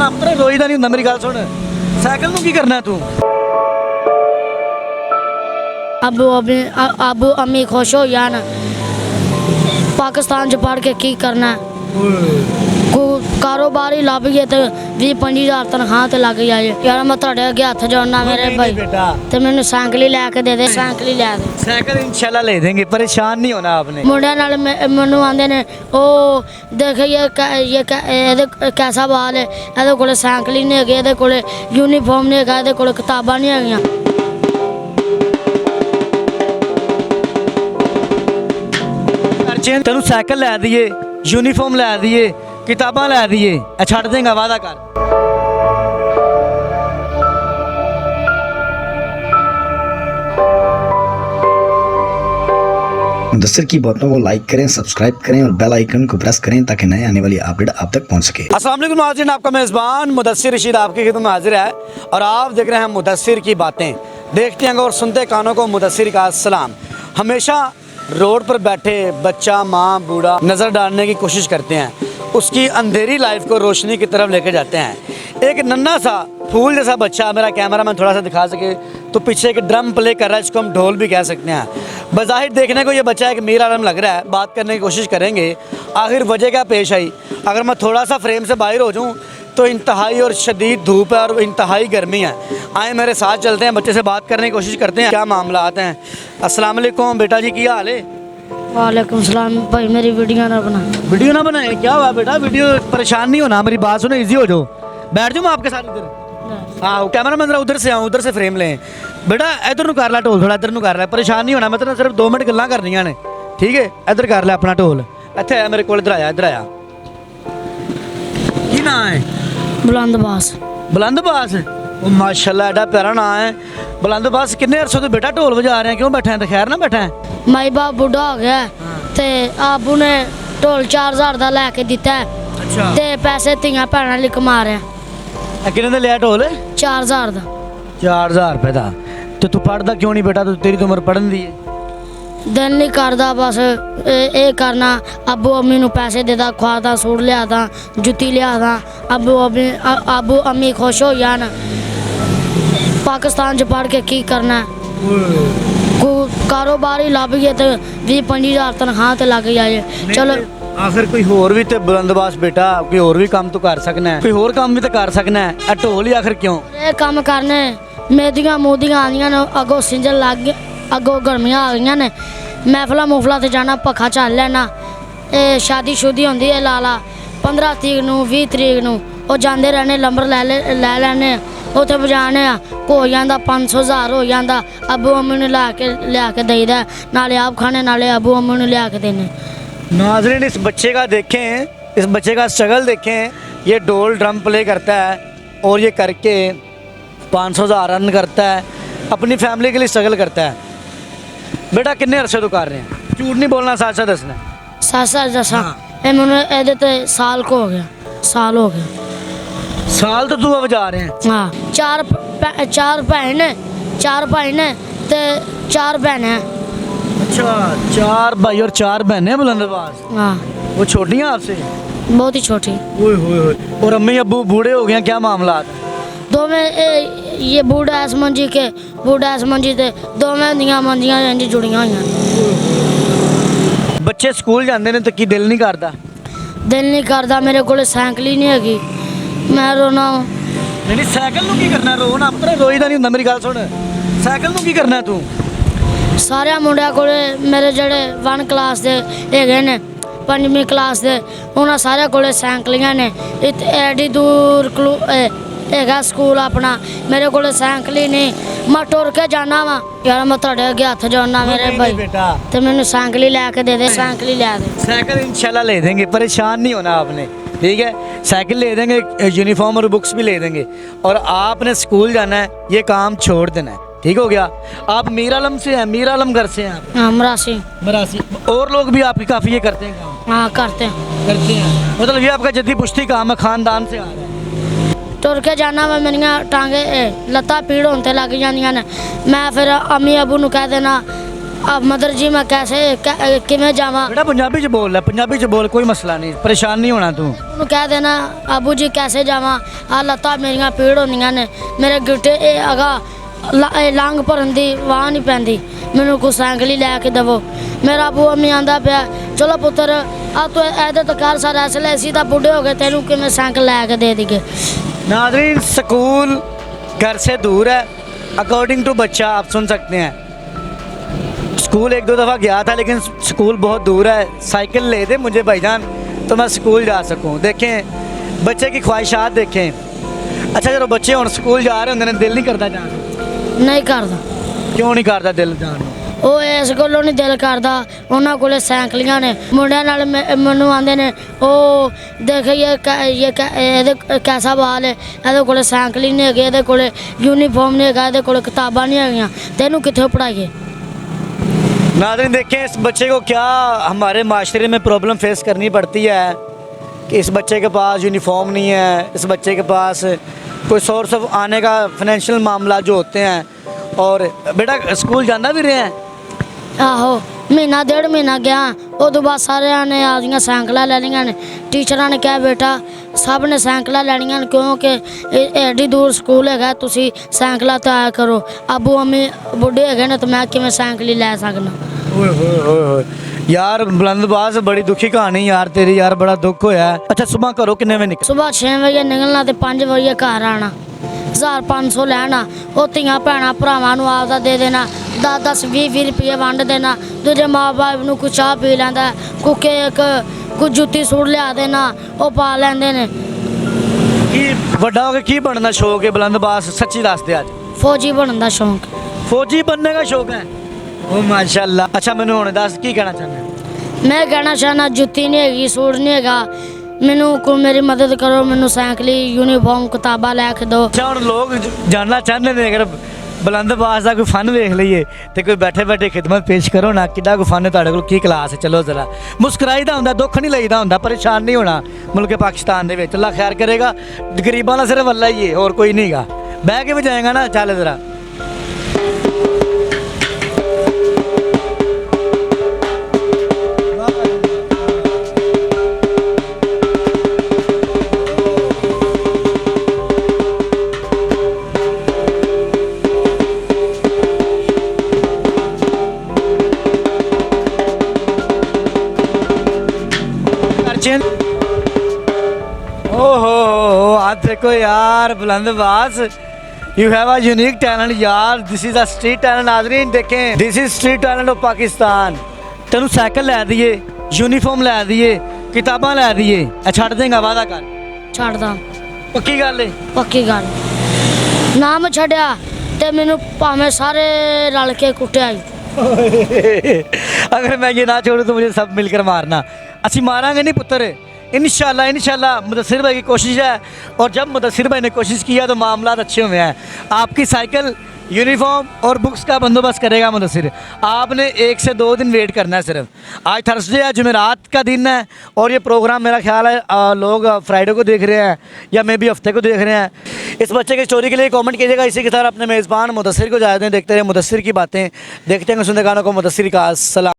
रोना पुत्र रोईदा नहीं हुंदा मेरी गल सुन साइकिल नूं की करना तू अबू अम्मी खुश हो जान पाकिस्तान च पढ़ के की करना को कारोबार ही लभ गए तो 20-25 हज़ार तनख्वाह ते लग जाए यार मैं तुहाडे अगे हथ जोड़ना मेरे भाई ते मैनू साइकिल ही लैके दे साइकिल ही लै दे साइकिल इंशाल्लाह ले देंगे परेशान नहीं होना आपने मुंडिया नाल मैनू आंदे ने ओ देख ये कैसा बाल है ਇਹਦੇ ਕੋਲੇ साइकिल ही नहीं है ਇਹਦੇ ਕੋਲੇ यूनीफॉर्म नहीं है ਇਹਦੇ ਕੋਲੇ किताबां नहीं हैगियां तेनू साइकिल लै दीए यूनीफॉर्म लै दीए किताबां लै दीए छड्ड देंगा वादा कर मुदस्सिर की बातों को लाइक करें, सब्सक्राइब करें और बेल आइकन को प्रेस करें ताकि नए आने वाली अपडेट आप तक पहुंच सके। अस्सलाम वालेकुम नाज़रीन, आपका मेज़बान मुदस्सिर रशीद आपकी खिदमत में हाजिर है और आप देख रहे हैं मुदस्सिर की बातें। देखते हैं और सुनते कानों को मुदस्सिर का सलाम। हमेशा रोड पर बैठे बच्चा माँ बूढ़ा नज़र डालने की कोशिश करते हैं, उसकी अंधेरी लाइफ को रोशनी की तरफ लेके जाते हैं। एक नन्हा सा फूल जैसा बच्चा, मेरा कैमरा मैन थोड़ा सा दिखा सके तो पीछे एक ड्रम प्ले कर रहा है, इसको हम ढोल भी कह सकते हैं। बज़ाहिर देखने को ये बच्चा एक मीर आलम लग रहा है। बात करने की कोशिश करेंगे आखिर वजह क्या पेश आई। अगर मैं थोड़ा सा फ्रेम से बाहर हो जाऊँ तो इंतहाई और शदीद धूप है और इंतहाई गर्मी है। आए मेरे साथ चलते हैं, बच्चे से बात करने की कोशिश करते हैं क्या मामला आते हैं। अस्सलाम वालेकुम बेटा जी, क्या हाल है? वालेकुम सलाम भाई, मेरी वीडियो ना बना। वीडियो ना बनाए? क्या हुआ बेटा? वीडियो परेशान नहीं होना, मेरी बात सुनो, इजी हो जाओ, बैठ जाओ मैं आपके साथ इधर। हाँ कैमरा मैन उधर से आऊँ, उधर से फ्रेम लें बेटा। इधर नूं कर ला ढोल, थोड़ा इधर नूं कर ला, परेशान नहीं होना। मैं तो सिर्फ 2 मिनट गल्लां करनियां ने, ठीक है? इधर कर ले अपना ढोल, इत्थे आया मेरे कोल, इधर आया, इधर आया। की नाम है? बुलंद बास। बुलंद बास, ओ माशाल्लाह एडा प्यारा नाम है बुलंद बास। कितने अरसों तो बेटा ढोल बजा रहे हैं, क्यों बैठे हैं? तो खैर ना बैठे हैं? माई बाप बुढ़ा हो गया ते आबू ने ढोल 4000 दा लैके दिता है। अच्छा। ते पैसे तियां भैणां लई कमा रहे हैं। कितने लिया ढोल? 4000 दा। 4000 रुपए का। तो तू पढ़दा क्यों नहीं बेटा? तेरी तो उम्र पढ़न दी है। दिल नहीं करदा बस ये करना। अबू अम्मी नू पैसे देदा, खुआदा, सूट लिया दा, जुत्ती लिया दा। अबू अम्मी खुश हो जान पाकिस्तान च पढ़ के की करना को कारोबार ही लभ गए तो 20-25 हज़ार तनख्वाह ते लग जाए। चलो आखिर कोई होर भी तो बुलंदबास बेटा, कोई होर भी काम तो कर सकना है, कोई होर काम भी तो कर सकना है। ढोल ही आखिर क्यों? ये काम करने मेदियां मूदियां आदियां ने, अगों सीजन लग गए, अगों गर्मियां आ गई ने, महफिल मुफला ते जाना, पक्खा झल लेना। शादी शुदी होंदी है लाला 15 तरीक नूं 20 तरीक नूं वो जाते रहने, लंबर लै लैने, उत्थे बजाने हो जाता 500,000 हो जाता। अबू अम्मी ने लिया के देईदा, नाले आप खाने नाले अबू अम्मी ने लिया के देने। नाज़रीन इस बच्चे का देखें, इस बच्चे का स्ट्रगल देखें। ये ढोल ड्रम प्ले करता है और ये करके 500,000 अर्न करता है, अपनी फैमिली के लिए स्ट्रगल करता है। बेटा कितने अरसे तो कर रहे हैं? झूठ नहीं बोलना, साथ साथ दसना। साथ दसा मैंने ते साल को हो गया, साल हो गया। साल तो तू अब जा रहे हैं? हाँ, चार भाई ने ते 4 बहनें। अच्छा, 4 भाई और 4 बहनें बुलंदबाज। हाँ। वो छोटी हैं आपसे? बहुत ही छोटी। ओए होए होए। और अम्मी अब्बू बूढ़े हो गए हैं, क्या मामला? दो में ये बूढ़ा इस मंजी के, बूढ़ा इस मंजी ते दो में दियां मंजियां इंज जुड़ियां हुई। बच्चे स्कूल जाते हैं तो की दिल नहीं करता? दिल नहीं करता, मेरे को साइकिल ही नहीं हैगी, मैं रोना। नहीं साइकिल नूं की करना? रोना पुत्र रोईदा नहीं हुंदा, मेरी गल सुन, साइकिल नूं की करना तू? सारे मुंडिया को मेरे जड़े 1 क्लास के है ने, 5वीं क्लास के, उन्होंने सारे को साइकिलियाँ ने। एडी दूर है स्कूल अपना, मेरे को साइकिल ही नहीं, मैं टुर के जाना वा। यार मैं तुहाडे अगे हथ जोड़ना मेरे भाई, तो मैनू साइकिल ही लैके दे साइकिल ही लै दे। साइकिल इंशाल्लाह ले देंगे, परेशान नहीं होना आपने, ठीक है? साइकिल ले देंगे, यूनिफॉर्म और बुक्स भी ले देंगे और आपने स्कूल जाना है, ये काम छोड़ देना है, ठीक हो गया? आप मीर आलम से हैं, मीर आलम घर से हैं आप? हाँ, मरासी। और लोग भी आपकी काफ़ी ये करते हैं काम? हाँ करते हैं। मतलब ये आपका जद्दी पुश्ती काम है, खानदान से आ रहा है? टुर के जाना वा, मेरिया टांगे लत्तां पीड़ होने लग जांदियां ने। मैं फिर अम्मी अबू नूं कह देना अब मदर जी मैं कैसे किमें जावा बेटा पंजाबी च बोल, पंजाबी च बोल, कोई मसला नहीं, परेशान नहीं होना तू। ਉਹਨੂੰ ਕਹਿ ਦੇਣਾ ਆਬੂ ਜੀ ਕੈਸੇ ਜਾਵਾਂ ਆ ਲੱਤਾਂ ਮੇਰੀਆਂ ਪੀੜ ਹੁੰਦੀਆਂ ਨੇ ਮੇਰੇ ਗਿੱਟੇ ਇਹ ਅਗਾ ਲੰਘ ਭਰਨ ਦੀ ਵਾਹ ਨਹੀਂ ਪੈਂਦੀ ਮੈਨੂੰ ਕੋਈ ਸਾਈਕਲ ਹੀ ਲੈ ਕੇ ਦੇਵੋ ਮੇਰਾ ਆਬੂ ਅੰਮੀ ਆਂਦਾ ਪਿਆ ਚਲੋ ਪੁੱਤਰ ਆ ਤੂੰ ਇਹਦੇ ਤੋਂ ਕਰ ਸਾਰਾ ਅਸਲੇ ਅਸੀਂ ਤਾਂ ਬੁੱਢੇ ਹੋ ਗਏ ਤੈਨੂੰ ਕਿਵੇਂ ਸਾਈਕਲ ਲੈ ਕੇ ਦੇ ਦੇਗੇ। नाज़रीन स्कूल घर से दूर है, अकॉर्डिंग टू बच्चा आप सुन सकते हैं। स्कूल एक दो दफ़ा गया था लेकिन स्कूल बहुत दूर है, साइकिल ले दे मुझे भाईजान तो मैं स्कूल जा सकूं। देखें बच्चे की ख्वाहिशात देखें। अच्छा चलो बच्चे हुण स्कूल जा रहे होंगे दिल नहीं करता जाने नूं? नहीं करदा क्यों नहीं करता दिल जाने नूं? ਉਹ ਇਸ ਗੱਲੋਂ ਨਹੀਂ ਦਿਲ ਕਰਦਾ ਉਹਨਾਂ ਕੋਲੇ ਸਾਈਕਲੀਆਂ ਨੇ ਮੁੰਡਿਆਂ ਨਾਲ ਮੈਨੂੰ ਆਂਦੇ ਨੇ ਉਹ ਦੇਖੀਏ ਇਹਦੇ ਕੈਸਾ ਬਾਲ ਹੈ ਇਹਦੇ ਕੋਲੇ ਸਾਈਕਲ ਹੀ ਨਹੀਂ ਹੈਗੇ ਇਹਦੇ ਕੋਲੇ यूनिफॉर्म नहीं ਹੈਗਾ ਇਹਦੇ ਕੋਲੇ ਕਿਤਾਬਾਂ नहीं ਹੈਗੀਆਂ ਤੈਨੂੰ ਕਿੱਥੋਂ ਪੜਾਈਏ। नाज़रीन देखें इस बच्चे को क्या हमारे माशरे में प्रॉब्लम फेस करनी पड़ती है कि इस बच्चे के पास यूनिफॉर्म नहीं है, इस बच्चे के पास कोई सोर्स ऑफ आने का फाइनेंशियल मामला जो होते हैं। और बेटा स्कूल जाना भी रहे हैं? ਆਹੋ ਮਹੀਨਾ ਡੇਢ ਮਹੀਨਾ ਗਿਆ ਉਦੋਂ ਬਾਅਦ ਸਾਰਿਆਂ ਨੇ ਆਪਦੀਆਂ ਸਾਈਕਲਾਂ ਲੈ ਲਈਆਂ ਨੇ ਟੀਚਰਾਂ ਨੇ ਕਿਹਾ ਬੇਟਾ ਸਭ ਨੇ ਸਾਈਕਲਾਂ ਲੈਣੀਆਂ ਨੇ ਕਿਉਂਕਿ ਇਹ ਐਡੀ ਦੂਰ ਸਕੂਲ ਹੈਗਾ ਤੁਸੀਂ ਸਾਈਕਲਾਂ ਤੇ ਆਇਆ ਕਰੋ ਆਬੂ ਅੰਮੀ ਬੁੱਢੇ ਹੈਗੇ ਨੇ ਤਾਂ ਮੈਂ ਕਿਵੇਂ ਸਾਈਕਲ ਹੀ ਲੈ ਸਕਦਾ। ओए होए होए होए यार बुलंदबाज बड़ी दुखी कहानी यार तेरी यार, बड़ा दुख होया है। अच्छा सुबह घरों किन्ने बजे निकल? ਸਵੇਰ 6 ਵਜੇ ਨਿਕਲਣਾ ਤੇ 5 ਵਜੇ ਘਰ ਆਣਾ 1500 ਲੈਣਾ ਉਹ ਧੀਆਂ ਭੈਣਾਂ ਭਰਾਵਾਂ ਨੂੰ ਆਪਦਾ ਦੇ ਦੇਣਾ 10-10 20 ਰੁਪਏ ਵੰਡ ਦੇਣਾ ਦੂਜੇ ਮਾਂ ਬਾਪ ਨੂੰ ਕੁਛ ਚਾਹ ਪੀ ਲੈਂਦਾ ਕੋਈ ਕੇਕ ਕੋਈ ਜੁੱਤੀ ਸੂਟ ਲਿਆ ਦੇਣਾ ਉਹ ਪਾ ਲੈਂਦੇ ਨੇ। की बड़ा होके की बनना शौक है बुलंदबाज? सच्ची दस दे आज ਫੌਜੀ ਬਣਨ ਦਾ ਸ਼ੌਂਕ फौजी बनने का शौक है? ओ माशाल्लाह। अच्छा मैंने हुण दस की कहना चाहना है? ਮੈਂ ਕਹਿਣਾ ਚਾਹੁੰਦਾ ਜੁੱਤੀ ਨਹੀਂ ਹੈਗੀ ਸੂਟ ਨਹੀਂ ਹੈਗਾ ਮੈਨੂੰ ਕੋਈ ਮੇਰੀ ਮਦਦ ਕਰੋ ਮੈਨੂੰ ਸਾਈਕਲੀ यूनिफॉर्म किताबां ਲੈ ਕੇ ਦਿਓ। अच्छा हुण लोग जानना चाहते हैं अगर बुलंदबाज का कोई फन वेख लीए तो कोई बैठे बैठे खिदमत पेश करो ना कि कोई फन तुहाडे कोल की क्लास है। चलो जरा मुस्कुराईदा हुंदा दुख नहीं लईदा हुंदा परेशान नहीं होना मुल्क पाकिस्तान दे विच अल्लाह खैर करेगा। गरीबां दा सिर्फ अल्लाह ही है और कोई नहीं गा। बह के भी जाएगा ना चल जरा चेन ओहो आज देखो यार बुलंदबाज you have a unique talent यार। This is a street talent. नाज़रीन देखें this is street talent of Pakistan. तेनू साइकिल लै दिए यूनिफॉर्म लै दिए किताबां लै दिए छड़ देंगा वादा कर? ਛੱਡਦਾ पक्की गल है? ਪੱਕੀ ਗੱਲ ਨਾ ਮੈਂ ਛੱਡਿਆ ਤੇ ਮੈਨੂੰ ਭਾਵੇਂ ਸਾਰੇ ਰਲ ਕੇ ਕੁੱਟਿਆ ਹੀ। अगर मैं ये ना छोड़ूँ तो मुझे सब मिलकर मारना। असी मारांगे नहीं पुत्र इंशाल्लाह इंशाल्लाह। मुदस्सिर भाई की कोशिश है और जब मुदस्सिर भाई ने कोशिश किया तो मामला अच्छे हुए हैं। आपकी साइकिल यूनिफॉर्म और बुक्स का बंदोबस्त करेगा मुदस्सिर। आपने 1 से 2 दिन वेट करना है सिर्फ। आज थर्सडे है जुमेरात का दिन है और ये प्रोग्राम मेरा ख्याल है लोग फ्राइडे को देख रहे हैं या मे भी हफ्ते को देख रहे हैं। इस बच्चे की स्टोरी के लिए कमेंट कीजिएगा। इसी के साथ अपने मेज़बान मुदस्सिर को जाते हैं देखते रहे मुदस्सिर की बातें देखते हैं सुनने गानों को। मुदस्सिर का सलाम।